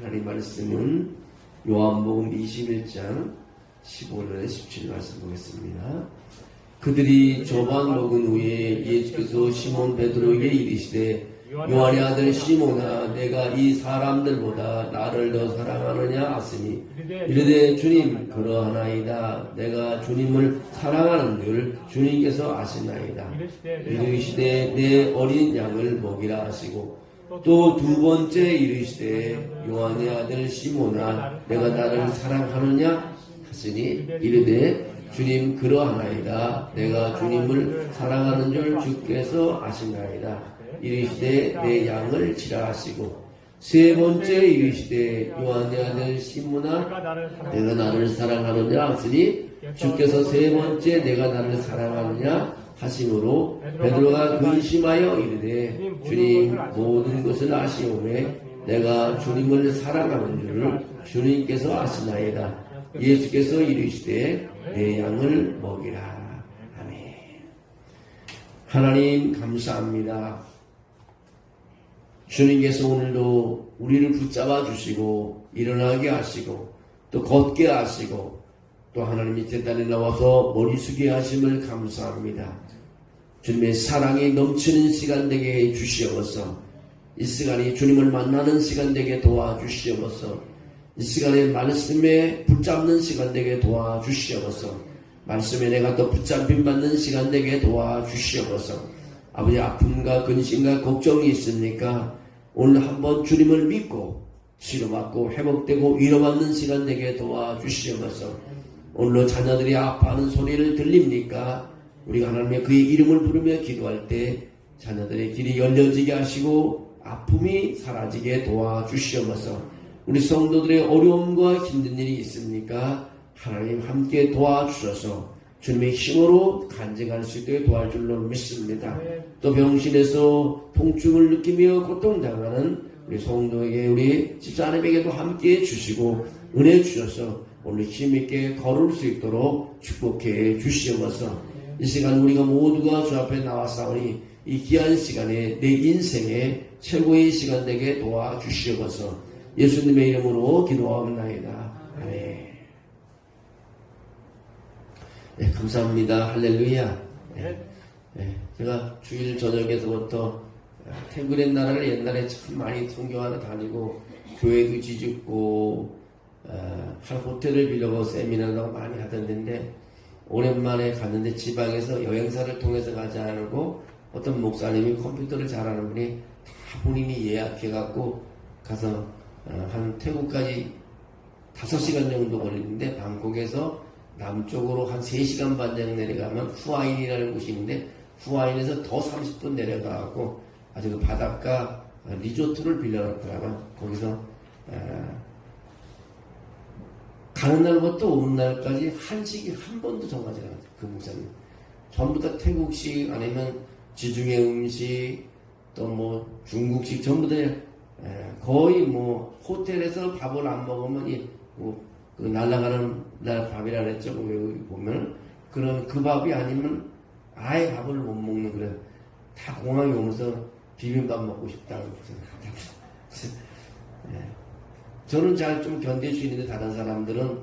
하나님 말씀은 요한복음 21장 15절에 17절 말씀 보겠습니다. 그들이 저반 먹은 후에 예수께서 시몬 베드로에게 이르시되 요한의 아들 시몬아 내가 이 사람들보다 나를 더 사랑하느냐 하시니 이르되 주님 그러하나이다. 내가 주님을 사랑하는 줄 주님께서 아시나이다. 이르시되 내 어린 양을 먹이라 하시고 또 두 번째 이르시되 요한의 아들 시몬아 내가 나를 사랑하느냐 하시니 이르되 주님 그러하나이다. 내가 주님을 사랑하는 줄 주께서 아시나이다. 이르시되 내 양을 치라 하시고 세 번째 이르시되 요한의 아들 시몬아 내가 나를 사랑하느냐 하시니 주께서 세 번째 내가 나를 사랑하느냐 하심으로 베드로가 근심하여 이르되 주님 모든 것을 아시오매 내가 주님을 사랑하는 줄을 주님께서 아시나이다. 예수께서 이르시되 내 양을 먹이라. 아멘. 하나님 감사합니다. 주님께서 오늘도 우리를 붙잡아 주시고 일어나게 하시고 또 걷게 하시고 또 하나님이 재단에 나와서 머리 숙이게 하심을 감사합니다. 주님의 사랑이 넘치는 시간 되게 해 주시옵소서. 이 시간이 주님을 만나는 시간 되게 도와주시옵소서. 이 시간에 말씀에 붙잡는 시간 되게 도와주시옵소서. 말씀에 내가 또 붙잡힘 받는 시간 되게 도와주시옵소서. 아버지 아픔과 근심과 걱정이 있습니까? 오늘 한번 주님을 믿고 치료받고 회복되고 위로받는 시간 되게 도와주시옵소서. 오늘로 자녀들이 아파하는 소리를 들립니까? 우리가 하나님의 그의 이름을 부르며 기도할 때 자녀들의 길이 열려지게 하시고 아픔이 사라지게 도와주시옵소서. 우리 성도들의 어려움과 힘든 일이 있습니까? 하나님 함께 도와주셔서 주님의 힘으로 간증할 수 있도록 도와줄 줄로 믿습니다. 또 병실에서 통증을 느끼며 고통당하는 우리 성도에게 우리 집사님에게도 함께 주시고 은혜 주셔서 오늘 힘있게 걸을 수 있도록 축복해 주시옵소서. 이 시간 우리가 모두가 주 앞에 나와싸우니 이 귀한 시간에 내 인생의 최고의 시간 되게 도와주시옵소서. 예수님의 이름으로 기도하옵나이다. 아멘. 네, 감사합니다. 할렐루야. 네, 제가 주일 저녁에서부터 태국의 나라를 옛날에 참 많이 선교하러 다니고 교회도 지집고 호텔을 빌려고 세미나도 많이 하던데 오랜만에 갔는데 지방에서 여행사를 통해서 가지 않고 어떤 목사님이 컴퓨터를 잘하는 분이 다 본인이 예약해갖고 가서 한 태국까지 5시간 정도 걸리는데 방콕에서 남쪽으로 한 3시간 반 정도 내려가면 후아인이라는 곳이 있는데 후아인에서 더 30분 내려가고 아주 그 바닷가 리조트를 빌려놨더라고요. 거기서 가는 날부터 오는 날까지 한식이 한 번도 정하지 않았어요. 그 목사님 전부 다 태국식 아니면 지중해 음식 또 뭐 중국식 전부 다 거의 뭐 호텔에서 밥을 안 먹으면 그 날아가는 날 밥이라 그랬죠. 여기 보면 그런 그 밥이 아니면 아예 밥을 못 먹는 그래. 다 공항에 오면서 비빔밥 먹고 싶다고 그래서 저는 잘 좀 견딜 수 있는데 다른 사람들은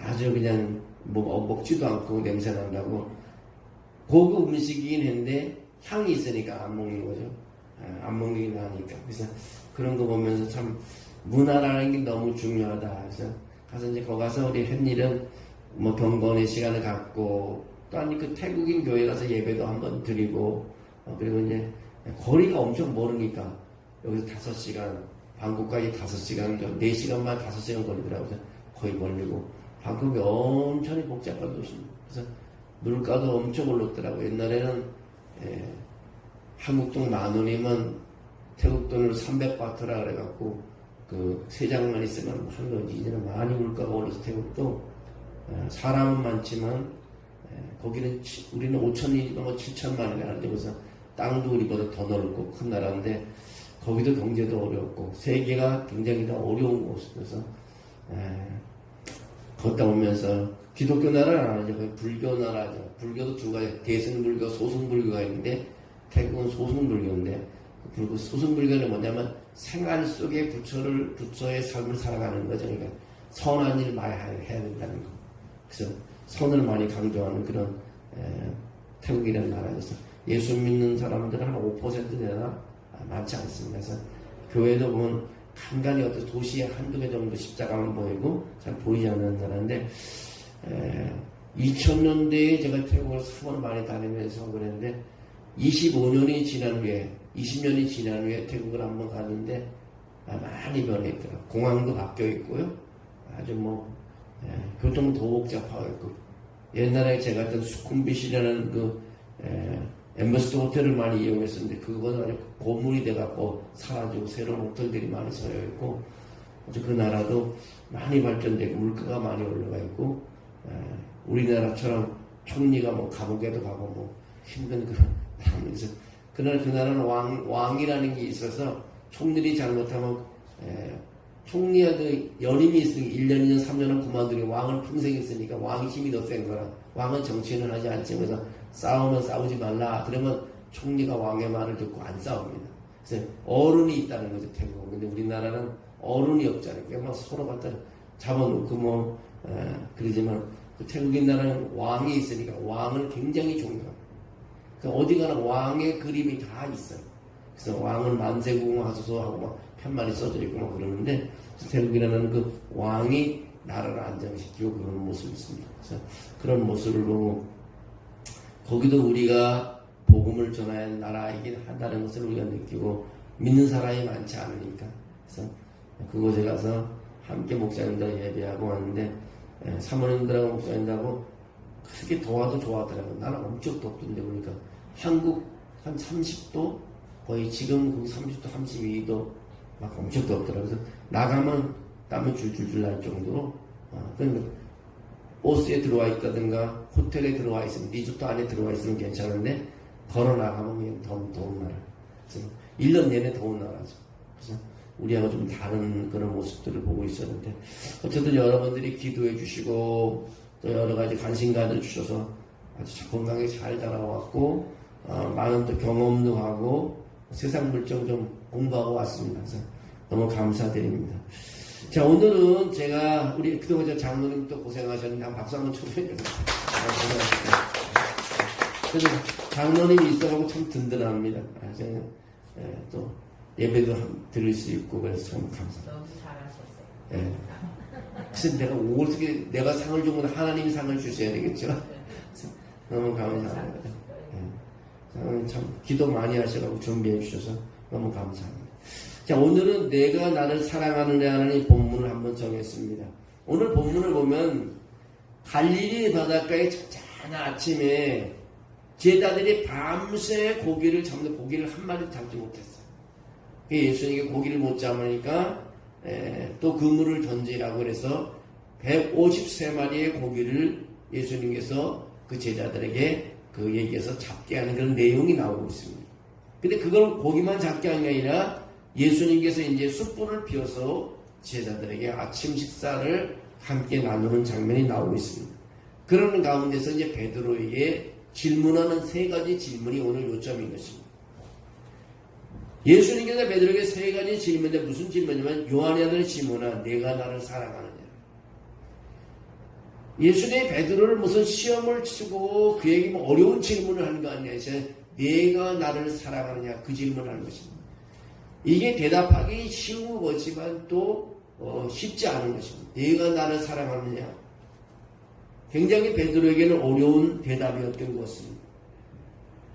아주 그냥 뭐 먹지도 않고 냄새 난다고 고급 음식이긴 했는데 향이 있으니까 안 먹는 거죠. 안 먹는 게 나으니까. 그래서 그런 거 보면서 참 문화라는 게 너무 중요하다. 그래서 가서 이제 거기 가서 우리 한 일은 뭐 경건의 시간을 갖고 또 아니 그 태국인 교회 가서 예배도 한번 드리고 그리고 이제 거리가 엄청 멀으니까 여기서 5시간 방콕까지 5시간 4시간만 5시간 걸리더라고요. 거의 멀리고 방콕이 엄청 복잡한 도시입니다. 그래서 물가도 엄청 올랐더라고요. 옛날에는 한국 돈 10,000원이면 태국 돈으로 300바트라 그래갖고 그 3장만 있으면 한 거지. 이제는 많이 물가가 올라서 태국도 사람은 많지만 거기는 우리는 5,000이니까 뭐 7,000만 원이 하는데 그래서 땅도 우리보다 더 넓고 큰 나라인데 거기도 경제도 어렵고 세계가 굉장히 더 어려운 곳이어서 걷다 보면서 기독교 나라는 아니죠. 거의 불교 나라죠. 불교도 두 가지 대승불교, 소승불교가 있는데 태국은 소승불교인데 그리고 소승불교는 뭐냐면 생활 속에 부처의 삶을 살아가는 거죠. 그러니까 선한 일 많이 해야 된다는 거. 그래서 선을 많이 강조하는 그런 태국이라는 나라에서 예수 믿는 사람들은 한 5% 되나 많지 않습니다. 그래서 교회도 보면 간간히 어떤 도시에 한두 개 정도 십자가만 보이고 잘 보이지 않는 나라인데 2000년대에 제가 태국을 사번 많이 다니면서 그랬는데 25년이 지난 후에 20년이 지난 후에 태국을 한번 갔는데 많이 변했더라고요. 공항도 바뀌어 있고요. 아주 교통도 더 복잡하고 있고 옛날에 제가 갔던 수쿰빗이라는 그 엠버스드 호텔을 많이 이용했었는데 그건 아주 고물이 돼갖고 사라지고 새로운 호텔들이 많이 서여 있고 아주 그 나라도 많이 발전되고 물가가 많이 올라가 있고 우리나라처럼 총리가 감옥에도 가고 힘든 그런 나라면서 그러나 그 나라는 왕이라는 게 있어서 총리들이 잘못하면 총리한테 연임이 있으니까 1년, 2년, 3년은 그만두고 왕을 평생 했으니까 왕이 힘이 더 센 거라. 왕은 정치는 하지 않지. 그래서 싸우면 싸우지 말라. 그러면 총리가 왕의 말을 듣고 안 싸웁니다. 그래서 어른이 있다는 거죠, 태국은. 근데 우리나라는 어른이 없잖아요. 그러니까 서로 갖다 잡아놓고 그러지만 그 태국인 나라는 왕이 있으니까 왕을 굉장히 존경합니다. 그러니까 어디 가나 왕의 그림이 다 있어요. 그래서 왕은 만세궁하소서 하고 편말이 써져 있고 그러는데 태국이라는 그 왕이 나라를 안정시키고 그런 모습이 있습니다. 그래서 그런 모습을 보고 거기도 우리가 복음을 전해야 하는 나라이긴 한다는 것을 우리가 느끼고 믿는 사람이 많지 않으니까 그래서 그곳에 가서 함께 목사님들 예배하고 왔는데 사모님들하고 목사님들하고 그렇게 더워도 좋아하더라고요. 나는 엄청 덥던데 보니까 한국 한 30도 거의 지금 30도 32도 막 엄청 덥더라고요. 그래서 나가면 땀이 줄줄줄 날 정도로 그러니까 버스에 들어와 있다든가 호텔에 들어와 있으면 리조트 안에 들어와 있으면 괜찮은데 걸어 나가면 그냥 더운 나라. 그래서 1년 내내 더운 나라죠. 그래서 우리하고 좀 다른 그런 모습들을 보고 있었는데 어쨌든 여러분들이 기도해 주시고 또 여러 가지 관심가들 주셔서 아주 건강하게 잘 자라왔고 많은 또 경험도 하고 세상 물정 좀 공부하고 왔습니다. 그래서 너무 감사드립니다. 자, 오늘은 제가 우리 그동안 장로님 또 고생하셨는데 한 박수 한번 쳐주세요. 그래서 장로님이 있어가지고 참 든든합니다. 저는 또 예배도 들을 수 있고 그래서 참 감사합니다. 너무 잘하셨어요. 예. 그래서 내가 어떻게 내가 상을 주면 하나님이 상을 주셔야 되겠죠. 너무 감사합니다. 예. 참 기도 많이 하셔가지고 준비해 주셔서 너무 감사합니다. 자, 오늘은 내가 나를 사랑하느냐는 이 본문을 한번 정했습니다. 오늘 본문을 보면 갈릴리 바닷가에 찬찬한 아침에 제자들이 밤새 고기를 잡는데 고기를 한 마리도 잡지 못했어요. 예수님께 고기를 못 잡으니까 또 그물을 던지라고 그래서 153마리의 고기를 예수님께서 그 제자들에게 그 얘기해서 잡게 하는 그런 내용이 나오고 있습니다. 근데 그걸 고기만 잡게 한 게 아니라 예수님께서 이제 숯불을 피워서 제자들에게 아침 식사를 함께 나누는 장면이 나오고 있습니다. 그러는 가운데서 이제 베드로에게 질문하는 세 가지 질문이 오늘 요점인 것입니다. 예수님께서 베드로에게 세 가지 질문인데 무슨 질문이냐면 요한의 아들 시몬아 내가 나를 사랑하느냐. 예수님이 베드로를 무슨 시험을 치고 그에게 어려운 질문을 하는 거 아니냐. 내가 나를 사랑하느냐 그 질문을 하는 것입니다. 이게 대답하기 쉬운 거지만 또 쉽지 않은 것입니다. 내가 나를 사랑하느냐. 굉장히 베드로에게는 어려운 대답이었던 것입니다.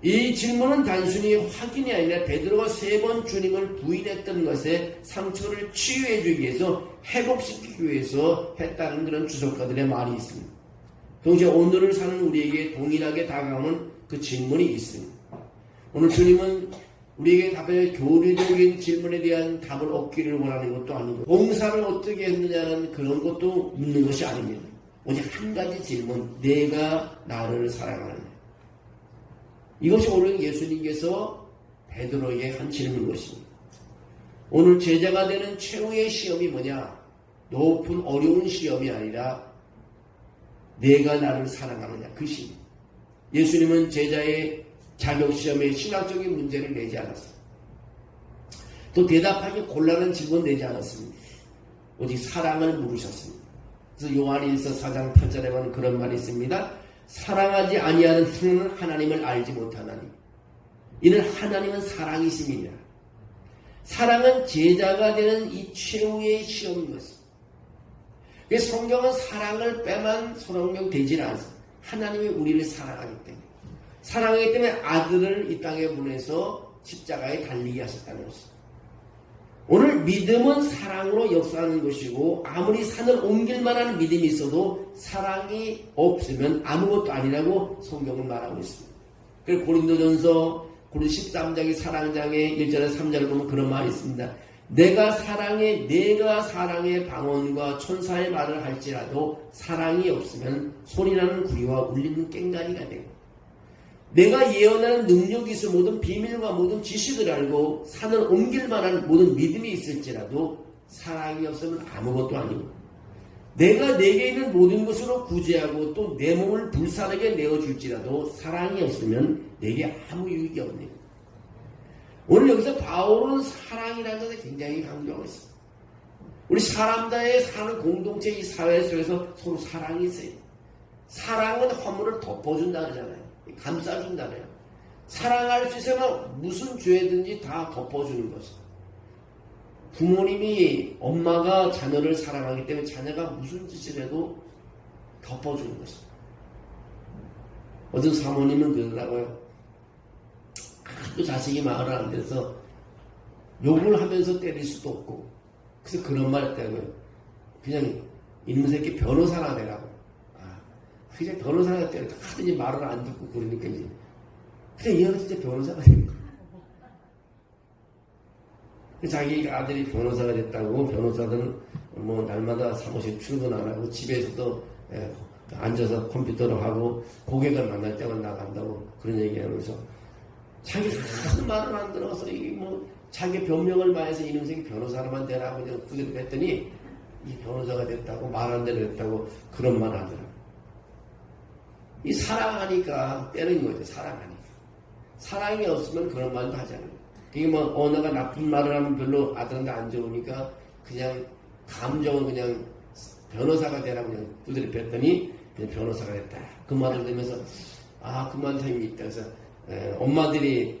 이 질문은 단순히 확인이 아니라 베드로가 3번 주님을 부인했던 것에 상처를 치유해주기 위해서 회복시키기 위해서 했다는 그런 주석가들의 말이 있습니다. 동시에 오늘을 사는 우리에게 동일하게 다가오는 그 질문이 있습니다. 오늘 주님은 우리에게 답변의 교리적인 질문에 대한 답을 얻기를 원하는 것도 아니고 봉사를 어떻게 했느냐는 그런 것도 묻는 것이 아닙니다. 오직 한 가지 질문, 내가 나를 사랑하느냐. 이것이 오늘 예수님께서 베드로에게 한 질문인 것입니다. 오늘 제자가 되는 최후의 시험이 뭐냐? 높은 어려운 시험이 아니라 내가 나를 사랑하느냐 그 시험. 예수님은 제자의 자격시험에 신학적인 문제를 내지 않았어요. 또 대답하기 곤란한 질문 내지 않았습니다. 오직 사랑을 물으셨습니다. 그래서 요한일서 4장 8절에 보면 그런 말이 있습니다. 사랑하지 아니하는 자는 하나님을 알지 못하나니 이는 하나님은 사랑이심이니라. 사랑은 제자가 되는 이 최후의 시험인 것입니다. 그래서 성경은 사랑을 빼만 성경 되질 않습니다. 하나님이 우리를 사랑하기 때문에, 사랑하기 때문에 아들을 이 땅에 보내서 십자가에 달리게 하셨다는 것입니다. 오늘 믿음은 사랑으로 역사하는 것이고, 아무리 산을 옮길 만한 믿음이 있어도 사랑이 없으면 아무것도 아니라고 성경은 말하고 있습니다. 그리고 고린도전서 13장의 사랑장의 1절에 3절을 보면 그런 말이 있습니다. 내가 사랑의 방언과 천사의 말을 할지라도 사랑이 없으면 소리나는 구리와 울리는 꽹가리가 되고, 내가 예언하는 능력이 있어 모든 비밀과 모든 지식을 알고 산을 옮길 만한 모든 믿음이 있을지라도 사랑이 없으면 아무것도 아니고, 내가 내게 있는 모든 것으로 구제하고 또 내 몸을 불사르게 내어줄지라도 사랑이 없으면 내게 아무 유익이 없네요. 오늘 여기서 바울은 사랑이라는 것을 굉장히 강조하고 있습니다. 우리 사람들의 사는 공동체 이 사회 속에서 서로 사랑이 있어요. 사랑은 허물을 덮어준다 그러잖아요. 감싸준다 그래요. 사랑할 수 있으면 무슨 죄든지 다 덮어주는 것이에요. 부모님이, 엄마가 자녀를 사랑하기 때문에 자녀가 무슨 짓을 해도 덮어주는 것이에요. 어떤 사모님은 그러더라고요. 또 자식이 말을 안 돼서 욕을 하면서 때릴 수도 없고, 그래서 그런 말 했다고요. 그냥 이놈 새끼 변호사나 되라고. 그냥 변호사가 때려 하든지 말을 안 듣고 그러니까 이제 그냥 이 형은 진짜 변호사가 된 거야. 자기 아들이 변호사가 됐다고, 변호사들은 뭐 날마다 사무실 출근 안 하고 집에서도 앉아서 컴퓨터로 하고 고객을 만날 때만 나간다고 그런 얘기하면서 자기 하도 말을 안 들어서 이게 뭐 자기 변명을 마해서 이놈 새끼 변호사로만 되라고 그냥 그대로 했더니 이 변호사가 됐다고, 말 안 대로 됐다고 그런 말 하더라고. 이 사랑하니까 때리는 거죠. 사랑하니까. 사랑이 없으면 그런 말도 하잖아요. 이게 뭐 언어가 나쁜 말을 하면 별로 아들한테 안 좋으니까 그냥 감정을 그냥 변호사가 되라고 그냥 두드려 뺐더니 그냥 변호사가 됐다. 그 말을 들으면서 그만 타임이 있다. 그래서 엄마들이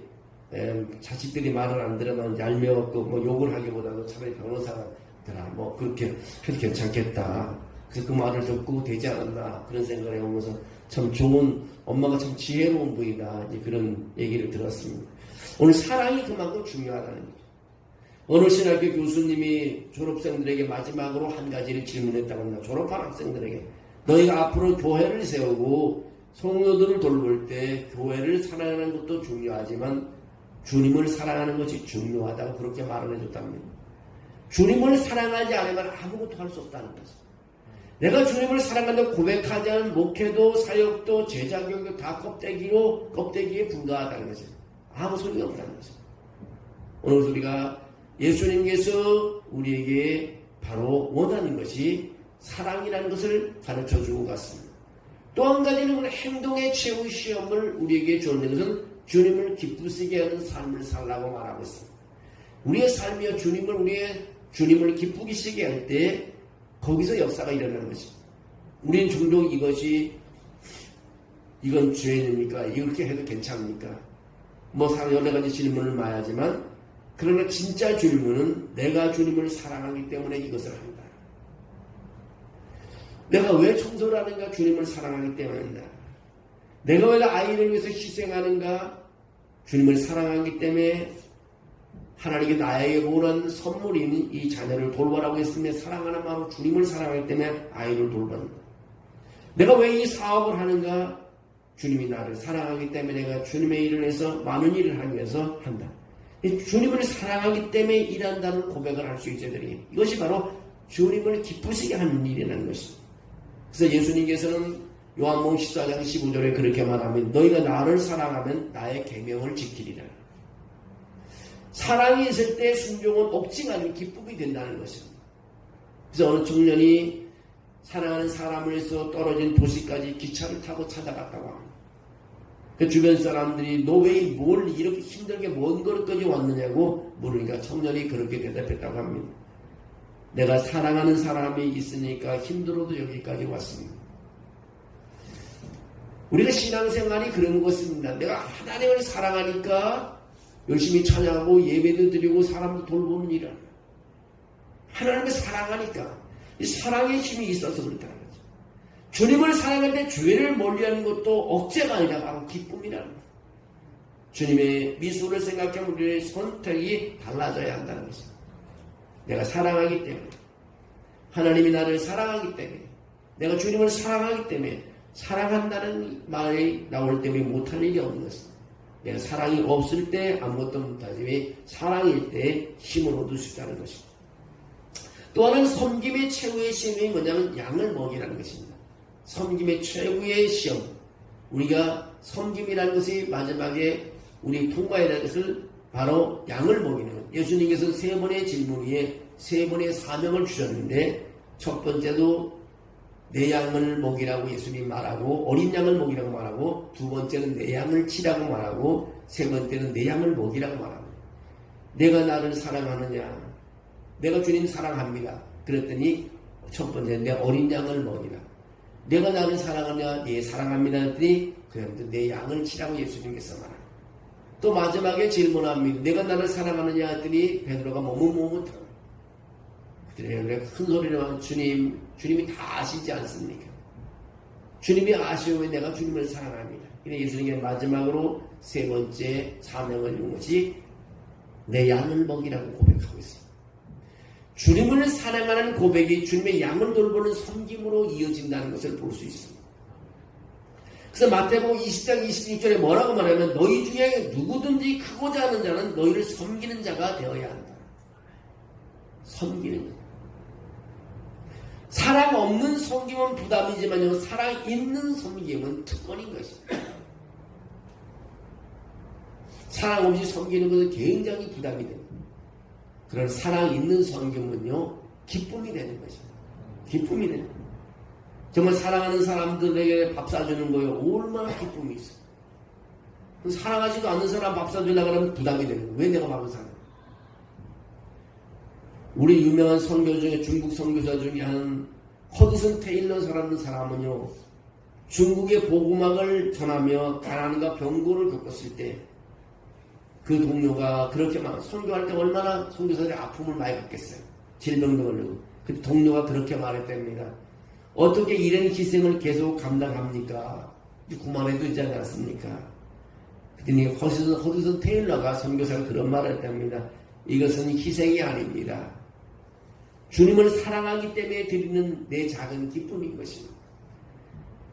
자식들이 말을 안 들으면 얄미웠고 뭐 욕을 하기보다도 차라리 변호사가 되라. 뭐 그렇게 해도 괜찮겠다. 그래서 그 말을 듣고 되지 않았나 그런 생각을 해보면서 참 좋은, 엄마가 참 지혜로운 분이다, 이제 그런 얘기를 들었습니다. 오늘 사랑이 그만큼 중요하다는 거죠. 어느 신학교 교수님이 졸업생들에게 마지막으로 한 가지를 질문했다고 합니다. 졸업한 학생들에게, 너희가 앞으로 교회를 세우고 성도들을 돌볼 때 교회를 사랑하는 것도 중요하지만 주님을 사랑하는 것이 중요하다고 그렇게 말을 해줬답니다. 주님을 사랑하지 않으면 아무것도 할 수 없다는 거죠. 내가 주님을 사랑한다고 고백하지 않은 목회도 사역도 제자교육도 다 껍데기에 불과하다는 거죠. 아무 소리가 없다는 거죠. 오늘 우리가 예수님께서 우리에게 바로 원하는 것이 사랑이라는 것을 가르쳐주고 갔습니다. 또 한 가지는 오늘 행동의 최후 시험을 우리에게 주는 것은 주님을 기쁘시게 하는 삶을 살라고 말하고 있습니다. 우리의 삶이요 주님을 기쁘시게 할 때 거기서 역사가 일어나는 것입니다. 우리는 종종 이건 죄입니까? 이렇게 해도 괜찮습니까? 뭐 여러 가지 질문을 많이 하지만, 그러나 진짜 질문은 내가 주님을 사랑하기 때문에 이것을 한다. 내가 왜 청소를 하는가? 주님을 사랑하기 때문이다. 내가 왜 아이를 위해서 희생하는가? 주님을 사랑하기 때문에. 하나님께 나에게 보는 선물인 이 자녀를 돌보라고 했으며 사랑하는 마음으로 주님을 사랑하기 때문에 아이를 돌본다. 내가 왜 이 사업을 하는가? 주님이 나를 사랑하기 때문에 내가 주님의 일을 해서 많은 일을 하기 위해서 한다. 주님을 사랑하기 때문에 일한다는 고백을 할 수 있어야 되니 이것이 바로 주님을 기쁘시게 하는 일이라는 것입니다. 그래서 예수님께서는 요한복음 14장 15절에 그렇게 말하면 너희가 나를 사랑하면 나의 계명을 지키리라. 사랑이 있을 때 순종은 억지가 아니면 기쁨이 된다는 것입니다. 그래서 어느 청년이 사랑하는 사람을 위해서 떨어진 도시까지 기차를 타고 찾아갔다고 합니다. 그 주변 사람들이 너 왜 뭘 이렇게 힘들게 먼 거리까지 왔느냐고 물으니까 청년이 그렇게 대답했다고 합니다. 내가 사랑하는 사람이 있으니까 힘들어도 여기까지 왔습니다. 우리가 신앙생활이 그런 것입니다. 내가 하나님을 사랑하니까 열심히 찬양하고 예배도 드리고 사람도 돌보는 일을 하나님을 사랑하니까 이 사랑의 힘이 있어서 그렇다는 거죠. 주님을 사랑할 때 죄를 멀리하는 것도 억제가 아니라 바로 기쁨이라는 거죠. 주님의 미소를 생각하면 우리의 선택이 달라져야 한다는 것입니다. 내가 사랑하기 때문에 하나님이 나를 사랑하기 때문에 내가 주님을 사랑하기 때문에 사랑한다는 말이 나올 때 우리 못할 일이 없는 것입니다. 내가 사랑이 없을 때 아무것도 못하지만 사랑일 때 힘을 얻을 수 있다는 것입니다. 또 하나는 섬김의 최후의 시험이 뭐냐면 양을 먹이라는 것입니다. 섬김의 최후의 시험. 우리가 섬김이라는 것이 마지막에 우리 통과해야 될 것을 바로 양을 먹이는 것. 예수님께서 세 번의 질문 위에 세 번의 사명을 주셨는데 첫 번째도 내 양을 먹이라고 예수님이 말하고 어린 양을 먹이라고 말하고 두 번째는 내 양을 치라고 말하고 세 번째는 내 양을 먹이라고 말하고 내가 나를 사랑하느냐 내가 주님 사랑합니다. 그랬더니 첫 번째는 내 어린 양을 먹이라. 내가 나를 사랑하느냐 네 사랑합니다. 그랬더니 그런데 내 양을 치라고 예수님께서 말합니다. 또 마지막에 질문합니다. 내가 나를 사랑하느냐 했더니 베드로가 머뭇머뭇하고 그래 큰 소리로 주님이 다 아시지 않습니까? 주님이 아시오면 내가 주님을 사랑합니다. 근데 예수님이 마지막으로 세 번째 사명을 이룬 것이 내 양을 먹이라고 고백하고 있습니다. 주님을 사랑하는 고백이 주님의 양을 돌보는 섬김으로 이어진다는 것을 볼 수 있습니다. 그래서 마태복음 20장 26절에 뭐라고 말하면 너희 중에 누구든지 크고자 하는 자는 너희를 섬기는 자가 되어야 한다. 섬기는 자. 사랑 없는 섬김은 부담이지만요. 사랑 있는 섬김은 특권인 것입니다. 사랑 없이 섬기는 것은 굉장히 부담이 됩니다. 그런 사랑 있는 섬김은요. 기쁨이 되는 것입니다. 기쁨이 되는 겁니다. 정말 사랑하는 사람들에게 밥 사주는 거예요. 얼마나 기쁨이 있어요. 사랑하지도 않는 사람 밥 사주려고 하면 부담이 되는 거예요. 왜 내가 밥을 사냐. 우리 유명한 선교 중에 중국 선교사 중에 한 허드슨 테일러라는 사람은요. 중국의 복음학을 전하며 가난과 병고를 겪었을 때 그 동료가 그렇게 막 선교할 때 얼마나 선교사들이 아픔을 많이 받겠어요. 질병도 걸리고. 그 동료가 그렇게 말했답니다. 어떻게 이런 희생을 계속 감당합니까? 그만해도 되지 않습니까? 그랬더니 허드슨 테일러가 선교사가 그런 말을 했답니다. 이것은 희생이 아닙니다. 주님을 사랑하기 때문에 드리는 내 작은 기쁨인 것입니다.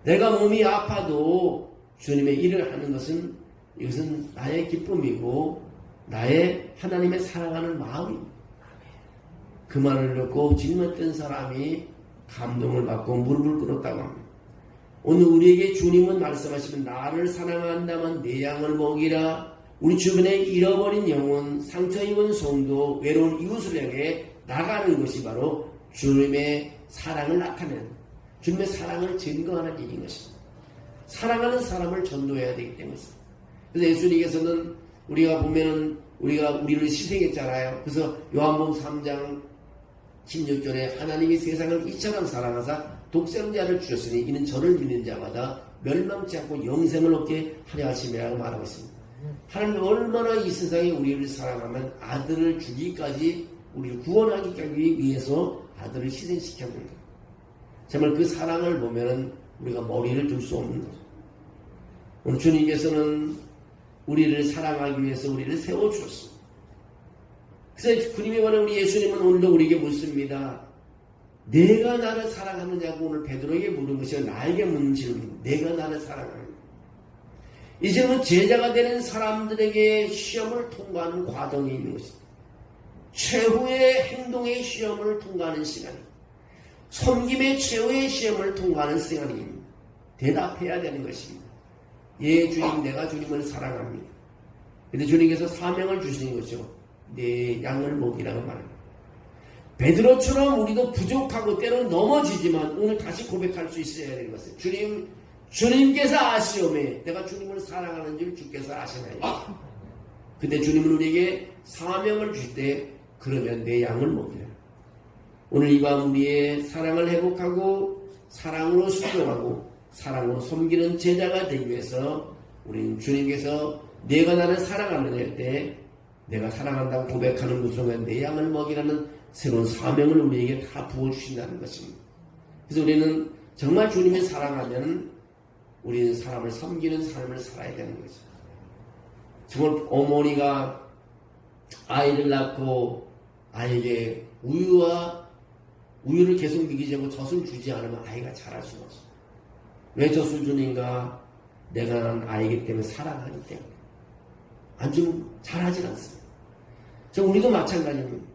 내가 몸이 아파도 주님의 일을 하는 것은 이것은 나의 기쁨이고 나의 하나님의 사랑하는 마음입니다. 그 말을 듣고 질문했던 사람이 감동을 받고 무릎을 꿇었다고 합니다. 오늘 우리에게 주님은 말씀하시면 나를 사랑한다면 내 양을 먹이라. 우리 주변에 잃어버린 영혼, 상처 입은 성도, 외로운 이웃을 향해 나가는 것이 바로 주님의 사랑을 나타내는 주님의 사랑을 증거하는 일인 것입니다. 사랑하는 사람을 전도해야 되기 때문입니다. 그래서 예수님께서는 우리가 보면은 우리를 희생했잖아요. 그래서 요한복음 3장 16절에 하나님이 세상을 이처럼 사랑하사 독생자를 주셨으니 이는 저를 믿는 자마다 멸망치 않고 영생을 얻게 하려 하심이라고 말하고 있습니다. 하나님 얼마나 이 세상에 우리를 사랑하면 아들을 주기까지 우리를 구원하기 위해서 아들을 희생시켰는가. 정말 그 사랑을 보면은 우리가 머리를 들 수 없는 거죠. 오늘 주님께서는 우리를 사랑하기 위해서 우리를 세워주셨습니다. 그래서 주님이 말하는 우리 예수님은 오늘도 우리에게 묻습니다. 내가 나를 사랑하느냐고 오늘 베드로에게 물은 것이 나에게 묻는 질문입니다. 내가 나를 사랑하느냐. 이 질문은 제자가 되는 사람들에게 시험을 통과하는 과정이 있는 것입니다. 최후의 행동의 시험을 통과하는 시간입니다. 섬김의 최후의 시험을 통과하는 시간입니다. 대답해야 되는 것입니다. 예, 주님, 내가 주님을 사랑합니다. 근데 주님께서 사명을 주시는 거죠. 내 양을 먹이라고 말합니다. 베드로처럼 우리도 부족하고 때로는 넘어지지만 오늘 다시 고백할 수 있어야 되는 것은 주님, 주님께서 아시오매 내가 주님을 사랑하는 줄 주께서 아시나요? 근데 주님은 우리에게 사명을 주실 때 그러면 내 양을 먹이라. 오늘 이 밤 우리의 사랑을 회복하고 사랑으로 순종하고 사랑으로 섬기는 제자가 되기 위해서 우리는 주님께서 내가 나를 사랑하느냐 할 때 내가 사랑한다고 고백하는 그 순간 내 양을 먹이라는 새로운 사명을 우리에게 다 부어주신다는 것입니다. 그래서 우리는 정말 주님을 사랑하면 우리는 사람을 섬기는 삶을 살아야 되는 거죠. 정말 어머니가 아이를 낳고 아이에게 우유를 계속 먹이지 않고 젖을 주지 않으면 아이가 자랄 수가 없어요. 왜 젖을 주는가? 내가 난 아이기 때문에 사랑하기 때문에. 안 주면 자라지 않습니다. 우리도 마찬가지입니다.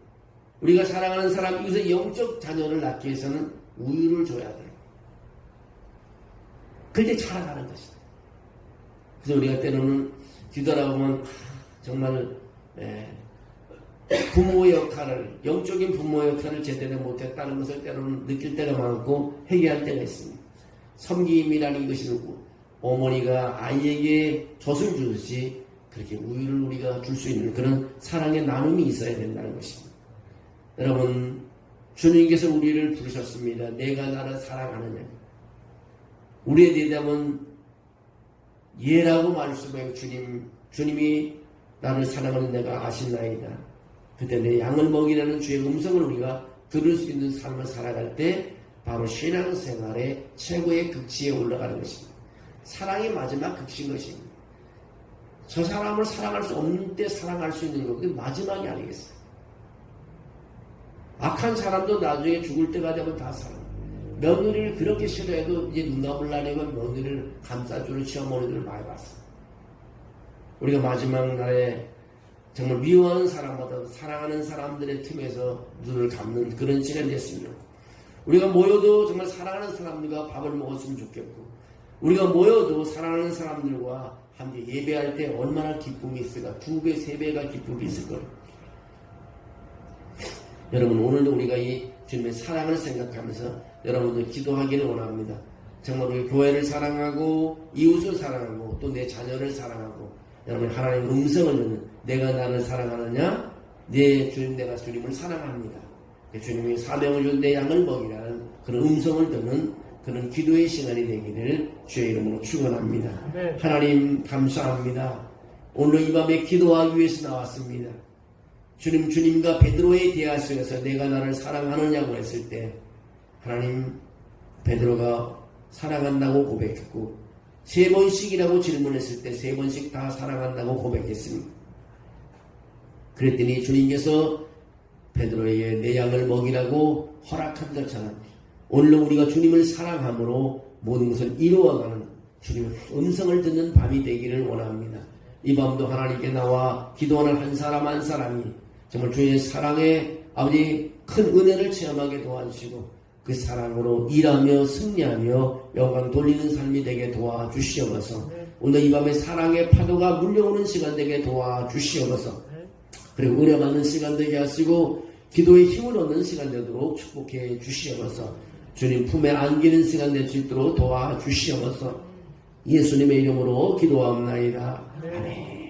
우리가 사랑하는 사람, 여기서 영적 자녀를 낳기 위해서는 우유를 줘야 돼요. 그때 자라가는 것이다. 그래서 우리가 때로는 뒤돌아 보면 정말 부모의 역할을, 영적인 부모의 역할을 제대로 못했다는 것을 때로는 느낄 때가 많고 회개할 때가 있습니다. 섬김이라는 것이 어머니가 아이에게 젖을 주듯이 그렇게 우유를 우리가 줄 수 있는 그런 사랑의 나눔이 있어야 된다는 것입니다. 여러분, 주님께서 우리를 부르셨습니다. 내가 나를 사랑하느냐. 우리의 대답은 예라고 말씀해요. 주님이 나를 사랑하는 내가 아시나이다. 그때 내 양을 먹이라는 주의 음성을 우리가 들을 수 있는 삶을 살아갈 때 바로 신앙생활의 최고의 극치에 올라가는 것입니다. 사랑이 마지막 극치인 것입니다. 저 사람을 사랑할 수 없는 때 사랑할 수 있는 것, 그게 마지막이 아니겠어요. 악한 사람도 나중에 죽을 때가 되면 다 사랑해요. 며느리를 그렇게 싫어해도 이제 눈감을 나려면 며느리를 감싸주는 시어머니들을 많이 봤어요. 우리가 마지막 날에 정말 미워하는 사람보다 사랑하는 사람들의 틈에서 눈을 감는 그런 시간이 됐습니다. 우리가 모여도 정말 사랑하는 사람들과 밥을 먹었으면 좋겠고, 우리가 모여도 사랑하는 사람들과 함께 예배할 때 얼마나 기쁨이 있을까? 2배, 3배가 기쁨이 있을 거예요. 여러분, 오늘도 우리가 이 주님의 사랑을 생각하면서 여러분들 기도하기를 원합니다. 정말 우리 교회를 사랑하고 이웃을 사랑하고 또 내 자녀를 사랑하고 여러분 하나님의 음성을 듣는 내가 나를 사랑하느냐? 내가 주님을 사랑합니다. 주님이 사명을 준 내 양을 먹이라는 그런 음성을 듣는 그런 기도의 시간이 되기를 주의 이름으로 축원합니다. 네. 하나님 감사합니다. 오늘 이 밤에 기도하기 위해서 나왔습니다. 주님과 베드로의 대화 속에서 내가 나를 사랑하느냐고 했을 때 하나님 베드로가 사랑한다고 고백했고 3번씩이라고 질문했을 때 3번씩 다 사랑한다고 고백했습니다. 그랬더니 주님께서 베드로에게 내 양을 먹이라고 허락한 것처럼 오늘도 우리가 주님을 사랑함으로 모든 것을 이루어가는 주님의 음성을 듣는 밤이 되기를 원합니다. 이 밤도 하나님께 나와 기도하는 한 사람 한 사람이 정말 주의 사랑에 아버지 큰 은혜를 체험하게 도와주시고 그 사랑으로 일하며 승리하며 영광 돌리는 삶이 되게 도와주시옵소서. 오늘 이 밤에 사랑의 파도가 물려오는 시간 되게 도와주시옵소서. 그리고 은혜받는 시간 되게 하시고 기도의 힘을 얻는 시간 되도록 축복해 주시옵소서. 주님 품에 안기는 시간 될 수 있도록 도와주시옵소서. 예수님의 이름으로 기도하옵나이다. 아멘.